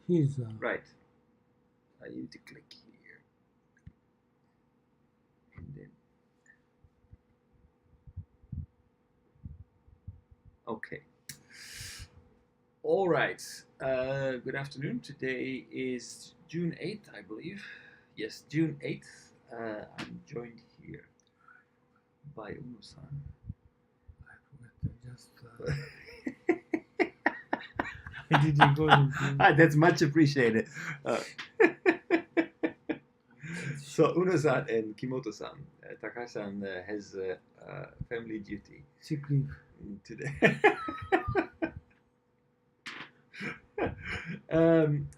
He's Right. I need to click here. And then. Okay. All right. Good afternoon. Today is June 8th, I believe. Yes, June 8th. I'm joined here by Uno-san. I forgot to just. I didn't go into. That's much appreciated. So Uno-san and Kimoto-san, Takashi-san has family duty Sick leave. today.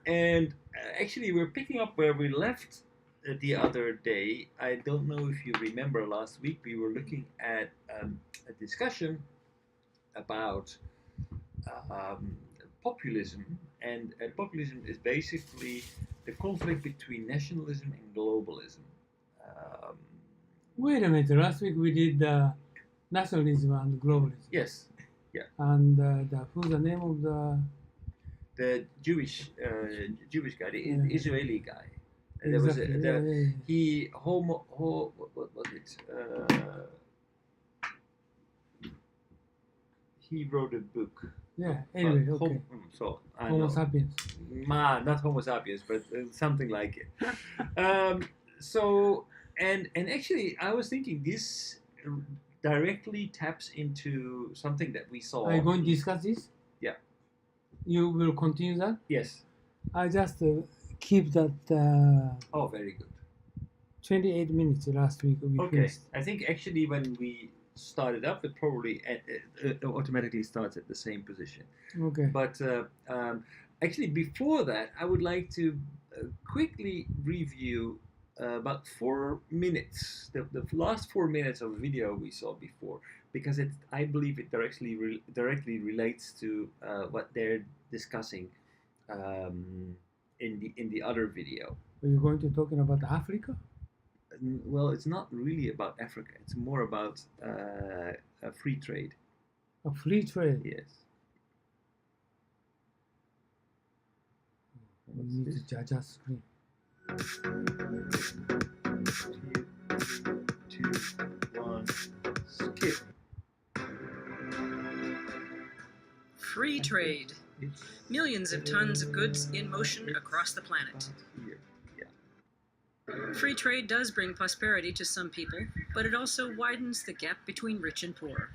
And actually, we're picking up where we left the other day. I don't know if you remember last week, we were looking at a discussion about populism, and populism is basically the conflict between nationalism and globalism. Wait a minute. Last week we did nationalism and globalism. Yes, And who's the name of the Jewish guy, the Yeah. Israeli guy. Exactly. There was yeah. what was it? He wrote a book. Yeah. Anyway, okay. So I Homo know. sapiens. Not Homo sapiens, but something like it. So and actually, I was thinking this directly taps into something that we saw. Are you going to discuss this? Yeah. You will continue that? Yes. I just keep that Oh, very good. 28 minutes last week. We Okay. finished. I think actually when we started up, it probably automatically starts at the same position. Okay. But actually, before that, I would like to quickly review about 4 minutes, the last 4 minutes of video we saw before, because I believe it directly relates to what they're discussing in the other video. Are you going to talking about Africa? Well, it's not really about Africa. It's more about free trade. A free trade. Yes. We need to adjust screen. 2, 1, skip. Free trade. Millions of tons of goods in motion across the planet. Here. Free trade does bring prosperity to some people, but it also widens the gap between rich and poor.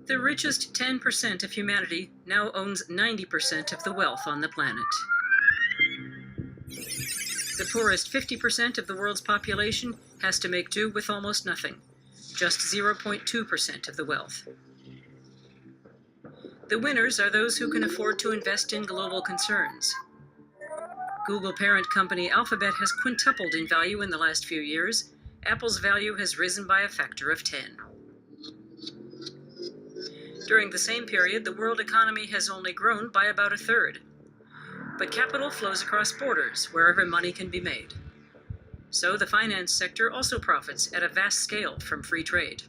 The richest 10% of humanity now owns 90% of the wealth on the planet. The poorest 50% of the world's population has to make do with almost nothing, just 0.2% of the wealth. The winners are those who can afford to invest in global concerns. Google parent company Alphabet has quintupled in value in the last few years. Apple's value has risen by a factor of 10. During the same period, the world economy has only grown by about a third. But capital flows across borders wherever money can be made. So the finance sector also profits at a vast scale from free trade.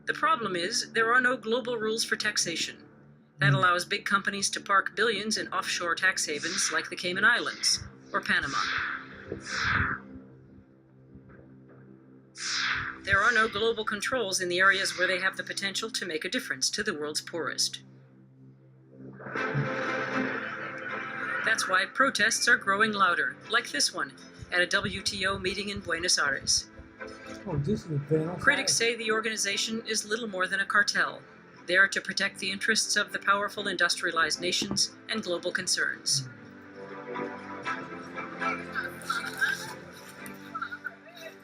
The problem is there are no global rules for taxation. That allows big companies to park billions in offshore tax havens like the Cayman Islands or Panama. There are no global controls in the areas where they have the potential to make a difference to the world's poorest. That's why protests are growing louder, like this one, at a WTO meeting in Buenos Aires. Oh, this is Buenos Critics Aires. say the organization is little more than a cartel, there to protect the interests of the powerful industrialized nations and global concerns.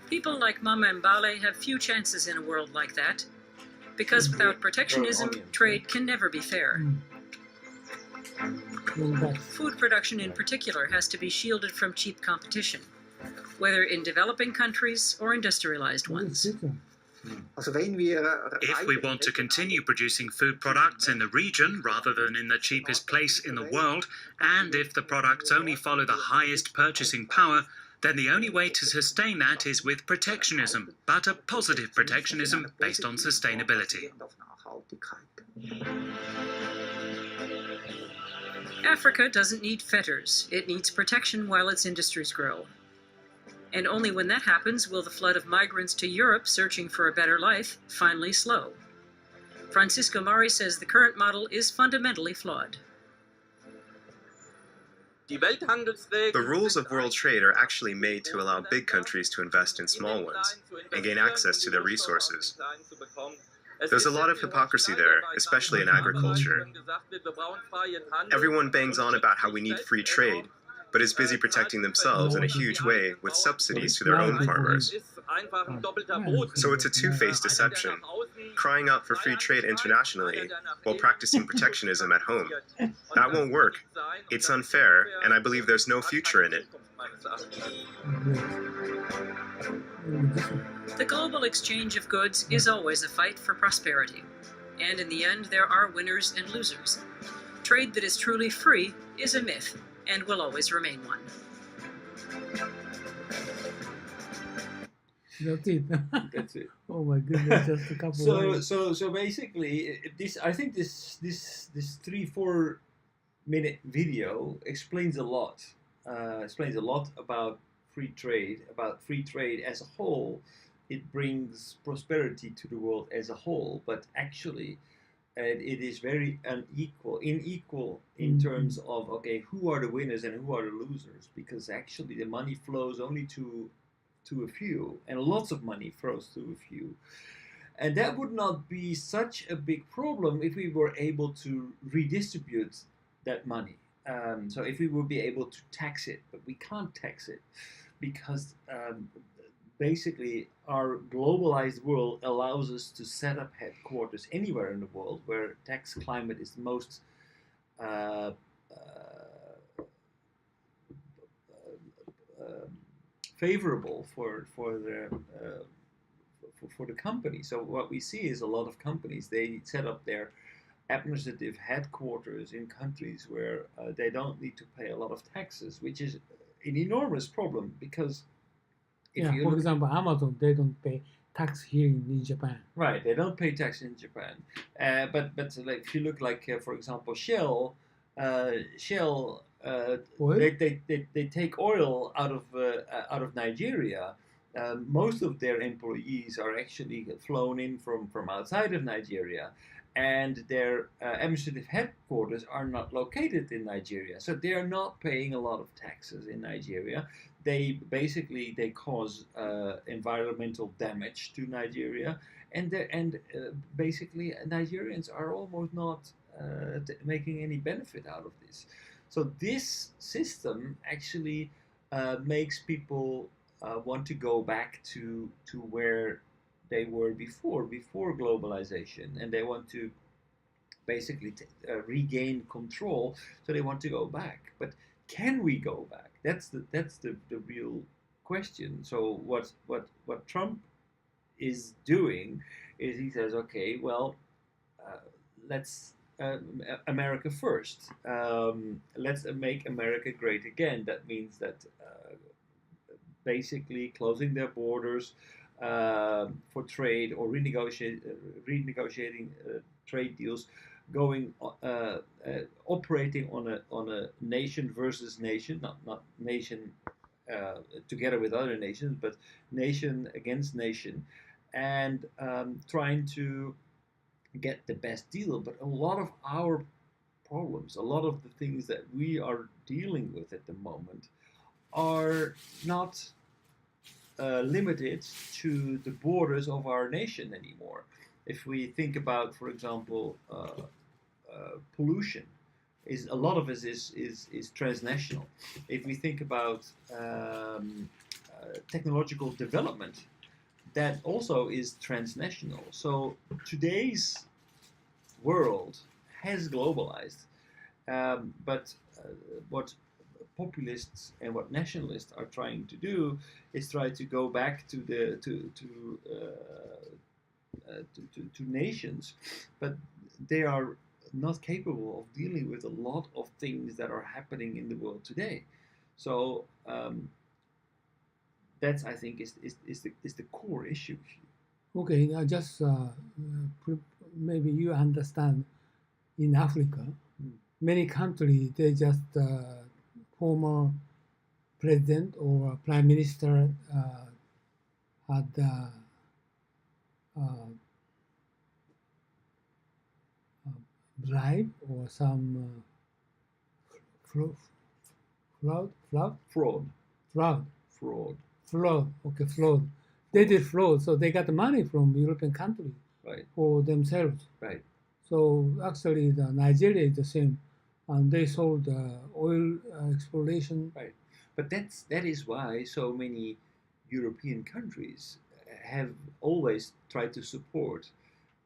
People like Mama Mbale have few chances in a world like that, because without protectionism, trade can never be fair. Food production in particular has to be shielded from cheap competition, whether in developing countries or industrialized ones. If we want to continue producing food products in the region rather than in the cheapest place in the world, and if the products only follow the highest purchasing power, then the only way to sustain that is with protectionism, but a positive protectionism based on sustainability. Africa doesn't need fetters. It needs protection while its industries grow. And only when that happens will the flood of migrants to Europe searching for a better life finally slow. Francisco Mari says the current model is fundamentally flawed. The rules of world trade are actually made to allow big countries to invest in small ones and gain access to their resources. There's a lot of hypocrisy there, especially in agriculture. Everyone bangs on about how we need free trade, but is busy protecting themselves in a huge way with subsidies to their own farmers. So it's a two-faced deception, crying out for free trade internationally while practicing protectionism at home. That won't work. It's unfair, and I believe there's no future in it. The global exchange of goods is always a fight for prosperity. And in the end, there are winners and losers. Trade that is truly free is a myth, and will always remain one. That's it. That's it. Oh my goodness, just a couple of So basically, I think this 3-4 minute video explains a lot. Explains a lot about free trade as a whole. It brings prosperity to the world as a whole, but actually, it is very unequal in terms of, okay, who are the winners and who are the losers? Because actually, the money flows only to a few, and lots of money flows to a few. And that would not be such a big problem if we were able to redistribute that money. So if we would be able to tax it, but we can't tax it because basically our globalized world allows us to set up headquarters anywhere in the world where tax climate is the most favorable for the company. So what we see is a lot of companies, they set up their administrative headquarters in countries where they don't need to pay a lot of taxes, which is an enormous problem because if you for look, example, Amazon, they don't pay tax here in Japan. right, they don't pay tax in Japan. But like if you look like for example Shell, Oil? they take oil out of Nigeria. Most of their employees are actually flown in from outside of Nigeria, and their administrative headquarters are not located in Nigeria, so they are not paying a lot of taxes in Nigeria. They cause environmental damage to Nigeria, and basically Nigerians are almost not making any benefit out of this. So this system actually makes people want to go back to where they were before globalization, and they want to basically regain control. So they want to go back, but can we go back? That's the real question. So what Trump is doing is he says, okay, well, let's America first. Let's make America great again. That means that basically closing their borders for trade or renegotiating trade deals, going operating on a nation versus nation, not nation together with other nations, but nation against nation, and trying to get the best deal. But a lot of our problems, a lot of the things that we are dealing with at the moment are not limited to the borders of our nation anymore. If we think about, for example, pollution, a lot of it is transnational. If we think about technological development, that also is transnational. So today's world has globalized, but what populists and what nationalists are trying to do is try to go back to nations, but they are not capable of dealing with a lot of things that are happening in the world today. So That's, I think, is the core issue. Okay, just maybe you understand. In Africa, many countries they just former president or prime minister had bribe or some fraud. Okay, fraud. They did fraud, so they got the money from European countries Right. for themselves. Right. So actually, the Nigeria is the same, and they sold oil exploration. Right. But that is why so many European countries have always tried to support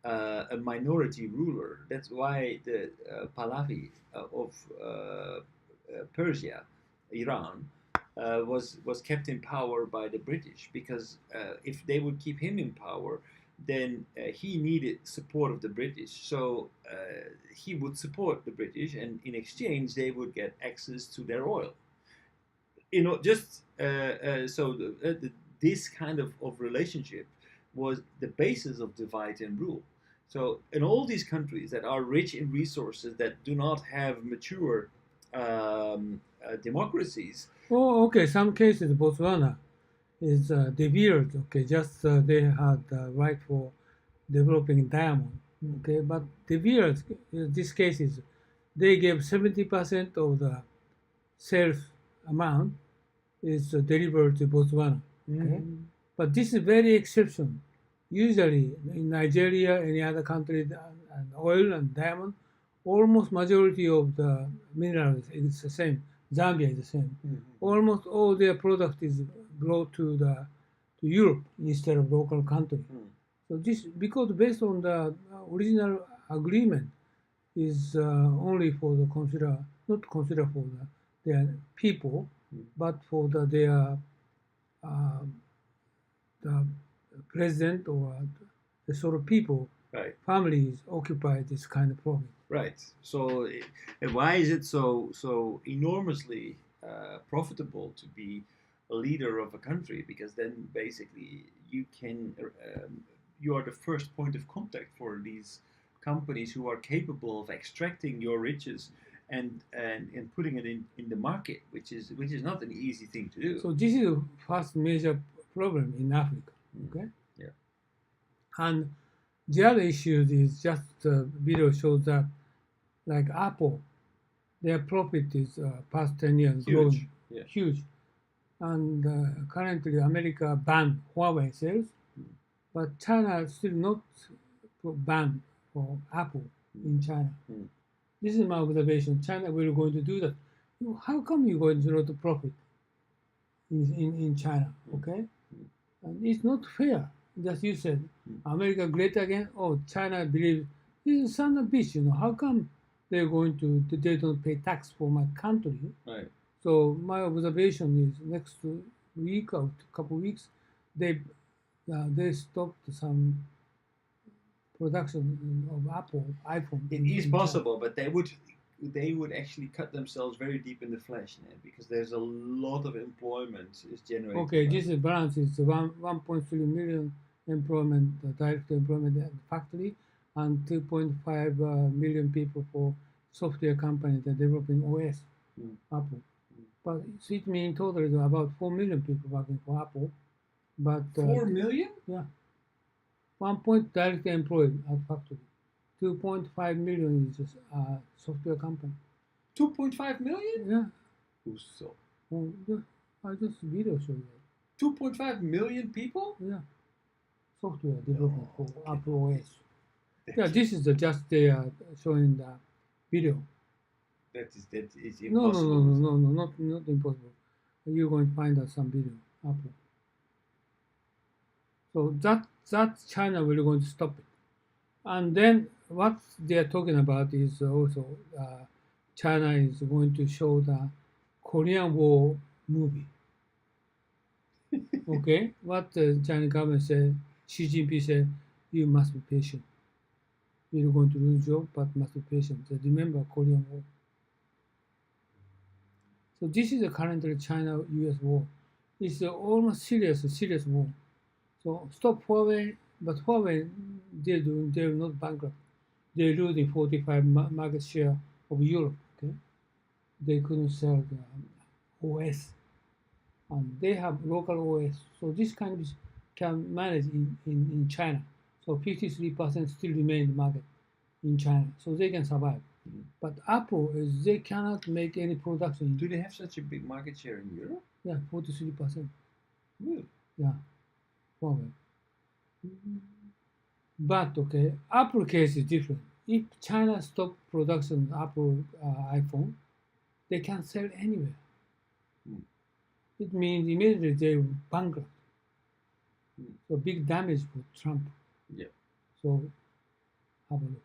a minority ruler. That's why the Pahlavi of Persia, Iran, was kept in power by the British, because if they would keep him in power, then he needed support of the British. So he would support the British, and in exchange they would get access to their oil. Just so this kind of relationship was the basis of divide and rule. So in all these countries that are rich in resources that do not have mature democracies. Oh, okay. Some cases, Botswana is devered. Okay, just they had right for developing diamond. Okay, but devered in these cases, they gave 70% of the sales amount is delivered to Botswana. Okay, but this is very exception. Usually in Nigeria, any other country, and oil and diamond, almost majority of the minerals is the same. Zambia is the same. Almost all their product is brought to Europe instead of local country. So this, because based on the original agreement, is only for the not consider for their people, but for their the president or the sort of people, Right. families occupy this kind of problem. Right. So, why is it so enormously profitable to be a leader of a country? Because then basically you are the first point of contact for these companies who are capable of extracting your riches and putting it in the market, which is not an easy thing to do. So this is the first major problem in Africa. Okay. Yeah. And the other issue is just video shows that, like Apple, their profit is past 10 years growing huge, and currently America banned Huawei sales, but China still not banned for Apple in China. This is my observation. China will going to do that. How come you're going to lose the profit in China? Okay, and it's not fair. Just you said, America great again. Oh, China believes this is son of a bitch. How come they don't pay tax for my country? Right. So my observation is next week or couple weeks, they stopped some production of Apple iPhone. It is possible, but they would actually cut themselves very deep in the flesh now, because there's a lot of employment is generated. Okay, this balance is 1.3 million employment, direct employment at the factory, and 2.5 million people for software companies that are developing OS, Apple. But it means total is about 4 million people working for Apple. But 4 million? Yeah. 1 point directly employed at factory. 2.5 million is just software company. 2.5 million? Yeah. Uso. Well, I just video show you. 2.5 million people? Yeah. Software development for Apple OS. Yeah, this is just they are showing the video. That is impossible. No, not impossible. You're going to find out some video, Apple. So that China will going to stop it. And then what they are talking about is also China is going to show the Korean War movie. Okay, what the Chinese government said, Xi Jinping said, you must be patient. You're going to lose job, but must be patient. So remember Korean War. So this is the current China-U.S. war. It's almost serious war. So stop Huawei, but Huawei, they're not bankrupt. They're losing 45 market share of Europe. Okay, they couldn't sell the OS, and they have local OS. So this kind of can manage in China. So 53% still remain in the market in China, so they can survive. But Apple is they cannot make any production. Do they have such a big market share in Europe? Yeah, 43%. Really? Yeah, Huawei. But okay, Apple case is different. If China stop production Apple iPhone, they can sell anywhere. It means immediately they will bankrupt. So big damage for Trump. Yeah. So have a look.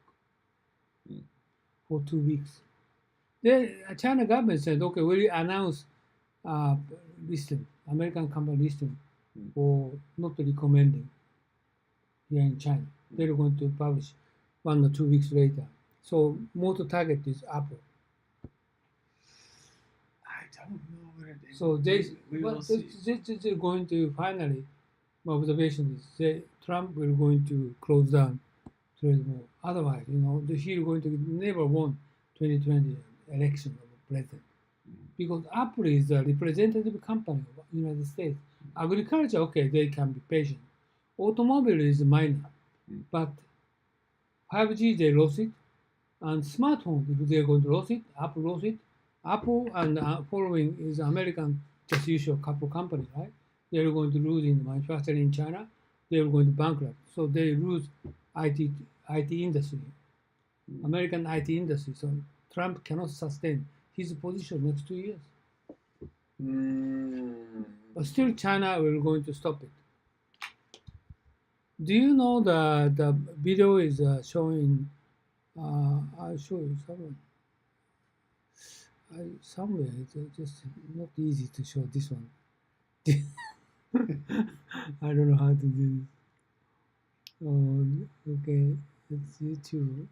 For 2 weeks. The China government said, okay, we'll announce listing, American company listing for not recommending here in China. They're going to publish 1 or 2 weeks later. So most target is Apple. I don't know what it is. So we will see. they're going to finally, my observation is Trump will going to close down trade war. Otherwise, he's going to never won 2020 election of president. Because Apple is a representative company of the United States. Agriculture, okay, they can be patient. Automobile is minor, but 5G they lost it, and smartphone if they're going to lose it, Apple lost it. Apple and following is American just usual couple company, right? They're going to lose in the manufacturing in China. They're going to bankrupt, so they lose IT industry, American IT industry. So Trump cannot sustain his position next 2 years. But still, China will going to stop it. Do you know the video is showing? I'll show you somewhere. It's just not easy to show this one. I don't know how to do this. Okay, it's YouTube.